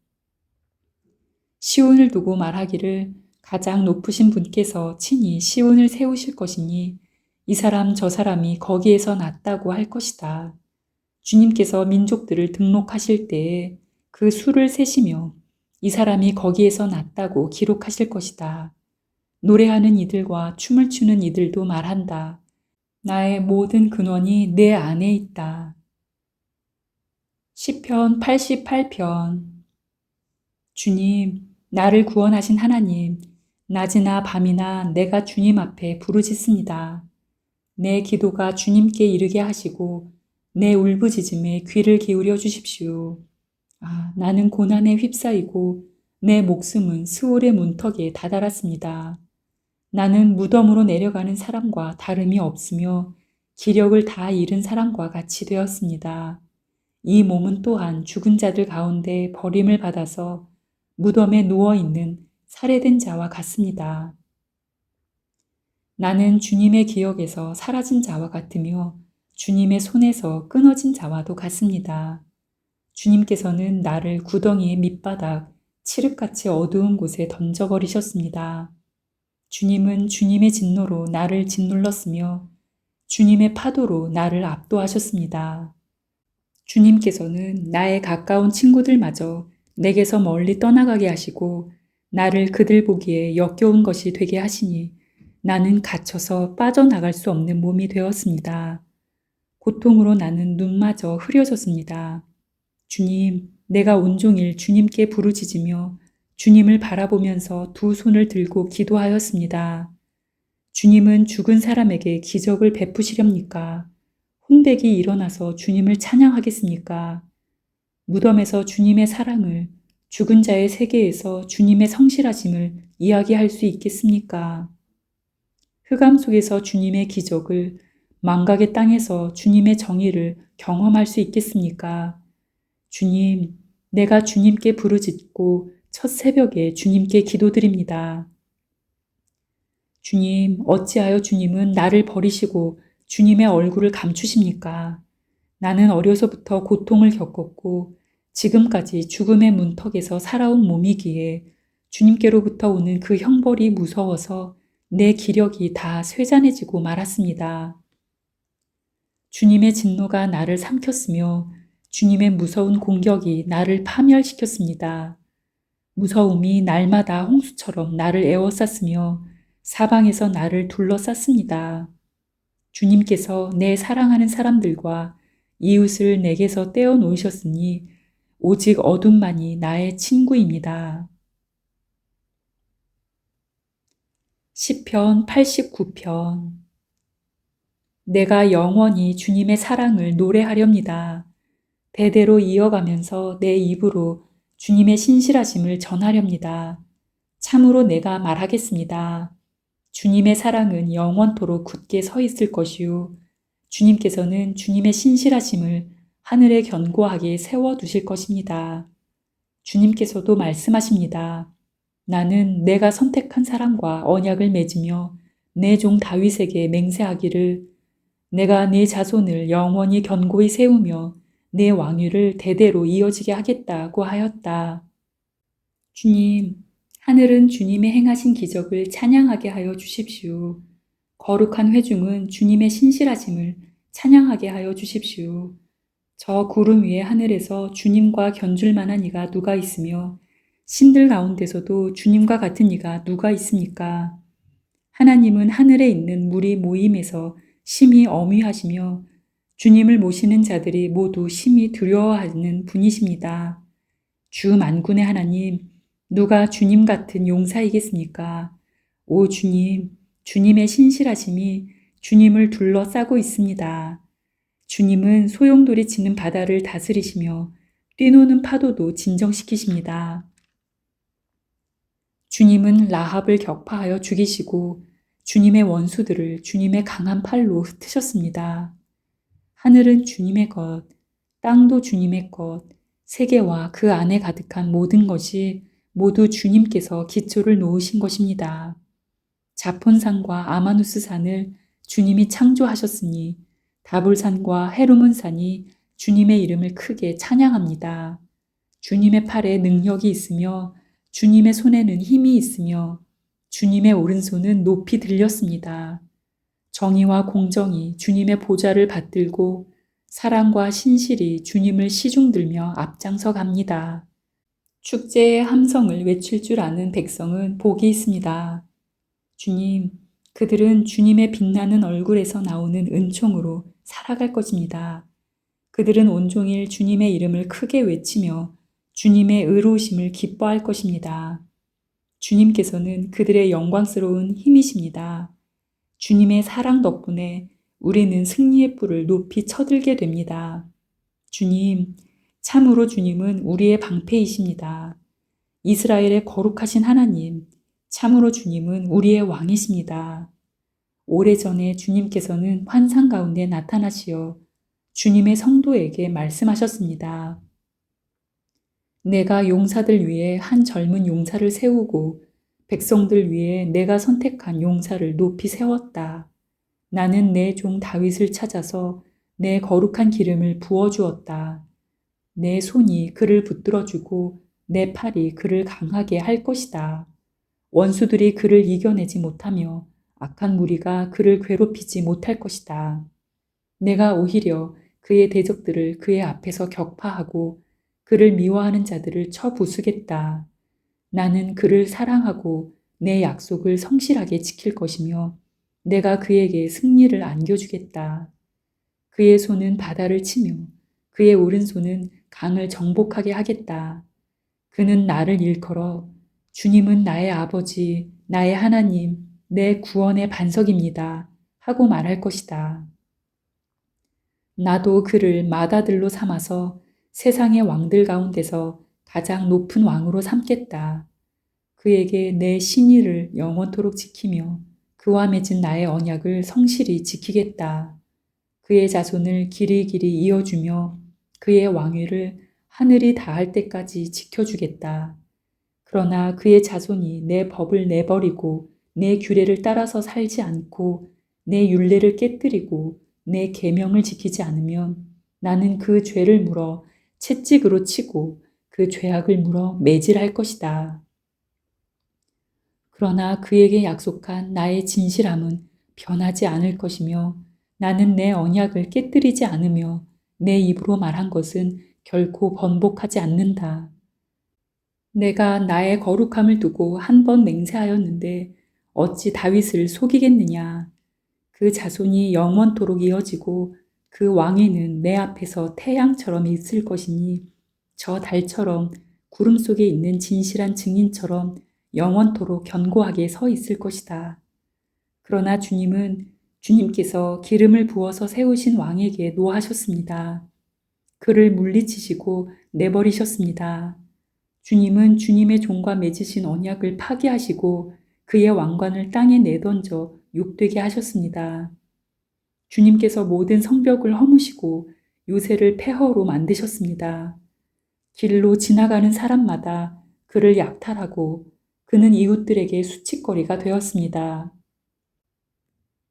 시온을 두고 말하기를 가장 높으신 분께서 친히 시온을 세우실 것이니 이 사람 저 사람이 거기에서 났다고 할 것이다. 주님께서 민족들을 등록하실 때에 그 수를 세시며 이 사람이 거기에서 났다고 기록하실 것이다. 노래하는 이들과 춤을 추는 이들도 말한다. 나의 모든 근원이 내 안에 있다. 시편 88편. 주님, 나를 구원하신 하나님, 낮이나 밤이나 내가 주님 앞에 부르짖습니다. 내 기도가 주님께 이르게 하시고 내 울부짖음에 귀를 기울여 주십시오. 나는 고난에 휩싸이고 내 목숨은 스올의 문턱에 다다랐습니다. 나는 무덤으로 내려가는 사람과 다름이 없으며 기력을 다 잃은 사람과 같이 되었습니다. 이 몸은 또한 죽은 자들 가운데 버림을 받아서 무덤에 누워있는 살해된 자와 같습니다. 나는 주님의 기억에서 사라진 자와 같으며 주님의 손에서 끊어진 자와도 같습니다. 주님께서는 나를 구덩이의 밑바닥, 칠흑같이 어두운 곳에 던져버리셨습니다. 주님은 주님의 진노로 나를 짓눌렀으며 주님의 파도로 나를 압도하셨습니다. 주님께서는 나의 가까운 친구들마저 내게서 멀리 떠나가게 하시고 나를 그들 보기에 역겨운 것이 되게 하시니 나는 갇혀서 빠져나갈 수 없는 몸이 되었습니다. 고통으로 나는 눈마저 흐려졌습니다. 주님, 내가 온종일 주님께 부르짖으며 주님을 바라보면서 두 손을 들고 기도하였습니다. 주님은 죽은 사람에게 기적을 베푸시렵니까? 혼백이 일어나서 주님을 찬양하겠습니까? 무덤에서 주님의 사랑을, 죽은 자의 세계에서 주님의 성실하심을 이야기할 수 있겠습니까? 흑암 속에서 주님의 기적을, 망각의 땅에서 주님의 정의를 경험할 수 있겠습니까? 주님, 내가 주님께 부르짖고 첫 새벽에 주님께 기도드립니다. 주님, 어찌하여 주님은 나를 버리시고 주님의 얼굴을 감추십니까? 나는 어려서부터 고통을 겪었고 지금까지 죽음의 문턱에서 살아온 몸이기에 주님께로부터 오는 그 형벌이 무서워서 내 기력이 다 쇠잔해지고 말았습니다. 주님의 진노가 나를 삼켰으며 주님의 무서운 공격이 나를 파멸시켰습니다. 무서움이 날마다 홍수처럼 나를 에워쌌으며 사방에서 나를 둘러쌌습니다. 주님께서 내 사랑하는 사람들과 이웃을 내게서 떼어놓으셨으니 오직 어둠만이 나의 친구입니다. 시편 89편. 내가 영원히 주님의 사랑을 노래하렵니다. 대대로 이어가면서 내 입으로 주님의 신실하심을 전하렵니다. 참으로 내가 말하겠습니다. 주님의 사랑은 영원토록 굳게 서 있을 것이요. 주님께서는 주님의 신실하심을 하늘에 견고하게 세워두실 것입니다. 주님께서도 말씀하십니다. 나는 내가 선택한 사람과 언약을 맺으며 내 종 다윗에게 맹세하기를 내가 네 자손을 영원히 견고히 세우며 내 왕위를 대대로 이어지게 하겠다고 하였다. 주님, 하늘은 주님의 행하신 기적을 찬양하게 하여 주십시오. 거룩한 회중은 주님의 신실하심을 찬양하게 하여 주십시오. 저 구름 위의 하늘에서 주님과 견줄 만한 이가 누가 있으며 신들 가운데서도 주님과 같은 이가 누가 있습니까? 하나님은 하늘에 있는 무리 모임에서 심히 엄위하시며 주님을 모시는 자들이 모두 심히 두려워하는 분이십니다. 주 만군의 하나님, 누가 주님 같은 용사이겠습니까? 오 주님, 주님의 신실하심이 주님을 둘러싸고 있습니다. 주님은 소용돌이 치는 바다를 다스리시며 뛰노는 파도도 진정시키십니다. 주님은 라합을 격파하여 죽이시고 주님의 원수들을 주님의 강한 팔로 흩으셨습니다. 하늘은 주님의 것, 땅도 주님의 것, 세계와 그 안에 가득한 모든 것이 모두 주님께서 기초를 놓으신 것입니다. 자폰산과 아마누스산을 주님이 창조하셨으니 다볼산과 헤르몬산이 주님의 이름을 크게 찬양합니다. 주님의 팔에 능력이 있으며 주님의 손에는 힘이 있으며 주님의 오른손은 높이 들렸습니다. 정의와 공정이 주님의 보좌를 받들고 사랑과 신실이 주님을 시중들며 앞장서 갑니다. 축제의 함성을 외칠 줄 아는 백성은 복이 있습니다. 주님, 그들은 주님의 빛나는 얼굴에서 나오는 은총으로 살아갈 것입니다. 그들은 온종일 주님의 이름을 크게 외치며 주님의 의로우심을 기뻐할 것입니다. 주님께서는 그들의 영광스러운 힘이십니다. 주님의 사랑 덕분에 우리는 승리의 뿔을 높이 쳐들게 됩니다. 주님, 참으로 주님은 우리의 방패이십니다. 이스라엘의 거룩하신 하나님, 참으로 주님은 우리의 왕이십니다. 오래전에 주님께서는 환상 가운데 나타나시어 주님의 성도에게 말씀하셨습니다. 내가 용사들 위해 한 젊은 용사를 세우고 백성들 위해 내가 선택한 용사를 높이 세웠다. 나는 내 종 다윗을 찾아서 내 거룩한 기름을 부어주었다. 내 손이 그를 붙들어주고 내 팔이 그를 강하게 할 것이다. 원수들이 그를 이겨내지 못하며 악한 무리가 그를 괴롭히지 못할 것이다. 내가 오히려 그의 대적들을 그의 앞에서 격파하고 그를 미워하는 자들을 쳐 부수겠다. 나는 그를 사랑하고 내 약속을 성실하게 지킬 것이며 내가 그에게 승리를 안겨주겠다. 그의 손은 바다를 치며 그의 오른손은 강을 정복하게 하겠다. 그는 나를 일컬어 주님은 나의 아버지, 나의 하나님, 내 구원의 반석입니다. 하고 말할 것이다. 나도 그를 맏아들로 삼아서 세상의 왕들 가운데서 가장 높은 왕으로 삼겠다. 그에게 내 신의를 영원토록 지키며 그와 맺은 나의 언약을 성실히 지키겠다. 그의 자손을 길이길이 이어주며 그의 왕위를 하늘이 닿을 때까지 지켜주겠다. 그러나 그의 자손이 내 법을 내버리고 내 규례를 따라서 살지 않고 내 율례를 깨뜨리고 내 계명을 지키지 않으면 나는 그 죄를 물어 채찍으로 치고 그 죄악을 물어 매질할 것이다. 그러나 그에게 약속한 나의 진실함은 변하지 않을 것이며 나는 내 언약을 깨뜨리지 않으며 내 입으로 말한 것은 결코 번복하지 않는다. 내가 나의 거룩함을 두고 한 번 맹세하였는데 어찌 다윗을 속이겠느냐. 그 자손이 영원토록 이어지고 그 왕위는 내 앞에서 태양처럼 있을 것이니 저 달처럼 구름 속에 있는 진실한 증인처럼 영원토록 견고하게 서 있을 것이다. 그러나 주님께서 기름을 부어서 세우신 왕에게 노하셨습니다. 그를 물리치시고 내버리셨습니다. 주님은 주님의 종과 맺으신 언약을 파기하시고 그의 왕관을 땅에 내던져 욕되게 하셨습니다. 주님께서 모든 성벽을 허무시고 요새를 폐허로 만드셨습니다. 길로 지나가는 사람마다 그를 약탈하고 그는 이웃들에게 수치거리가 되었습니다.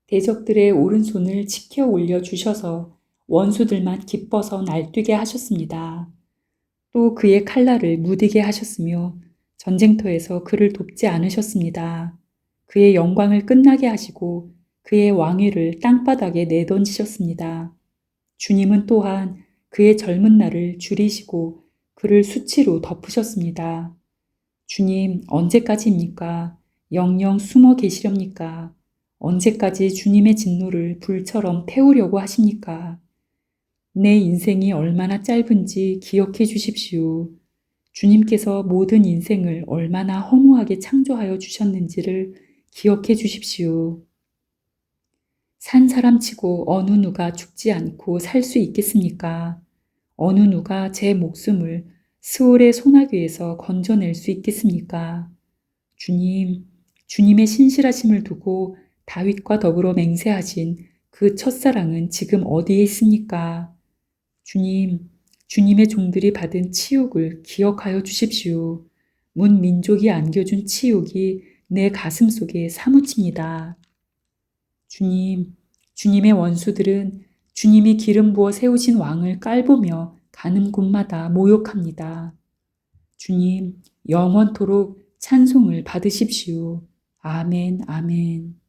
대적들의 오른손을 치켜 올려 주셔서 원수들만 기뻐서 날뛰게 하셨습니다. 또 그의 칼날을 무디게 하셨으며 전쟁터에서 그를 돕지 않으셨습니다. 그의 영광을 끝나게 하시고 그의 왕위를 땅바닥에 내던지셨습니다. 주님은 또한 그의 젊은 날을 줄이시고 그를 수치로 덮으셨습니다. 주님, 언제까지입니까? 영영 숨어 계시렵니까? 언제까지 주님의 진노를 불처럼 태우려고 하십니까? 내 인생이 얼마나 짧은지 기억해 주십시오. 주님께서 모든 인생을 얼마나 허무하게 창조하여 주셨는지를 기억해 주십시오. 산 사람치고 어느 누가 죽지 않고 살 수 있겠습니까? 어느 누가 제 목숨을 스올의 소나기에서 건져낼 수 있겠습니까? 주님, 주님의 신실하심을 두고 다윗과 더불어 맹세하신 그 첫사랑은 지금 어디에 있습니까? 주님, 주님의 종들이 받은 치욕을 기억하여 주십시오. 문 민족이 안겨준 치욕이 내 가슴 속에 사무칩니다. 주님, 주님의 원수들은 주님이 기름 부어 세우신 왕을 깔보며 가는 곳마다 모욕합니다. 주님, 영원토록 찬송을 받으십시오. 아멘, 아멘.